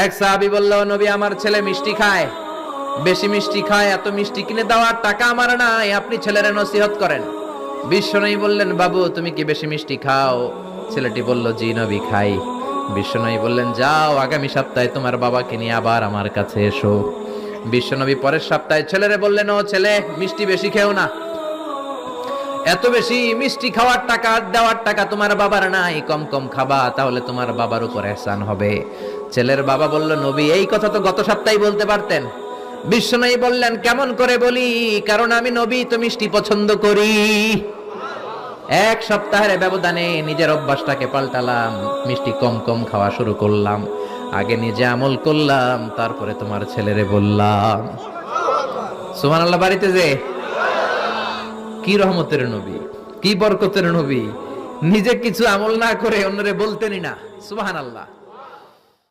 এক সাহাবী বলল, নবী আমার ছেলে মিষ্টি খায়, বেশি মিষ্টি খায়, এত মিষ্টি কিনে দেওয়ার টাকা আমার নাই, আপনি ছেলের নসিহত করেন। বিশ্বনবী বললেন, বাবু তুমি কি বেশি মিষ্টি খাও? ছেলেটি বলল, জি নবী খাই। বিশ্বনবী বললেন, যাও আগামী সপ্তাহে তোমার বাবাকে নিয়ে আবার আমার কাছে এসো। বিশ্বনবী পরের সপ্তাহে ছেলেরে বললেন, ও ছেলে মিষ্টি বেশি খেও না, এত বেশি মিষ্টি খাওয়ার টাকা দেওয়ার টাকা তোমার বাবার নাই, কম কম খাবা, তাহলে তোমার বাবার উপর ihsan হবে। ছেলের বাবা বলল, নবী এই কথা তো গত সপ্তাহে বলতে পারতেন। বিশ্বনবী বললেন, কেমন করে বলি, কারণ আমি নবী তো মিষ্টি পছন্দ করি। এক সপ্তাহের ব্যবধানে নিজের অভ্যাসটাকে পাল্টালাম, মিষ্টি কম কম খাওয়া শুরু করলাম, আগে নিজে আমল করলাম, তারপরে তোমার ছেলেরে বললাম। সুবহানাল্লাহ। বাড়িতে যে কি রহমতের নবী, কি বরকতের নবী, নিজে কিছু আমল না করে অন্যরে বলতেনই না। সুবহানাল্লাহ।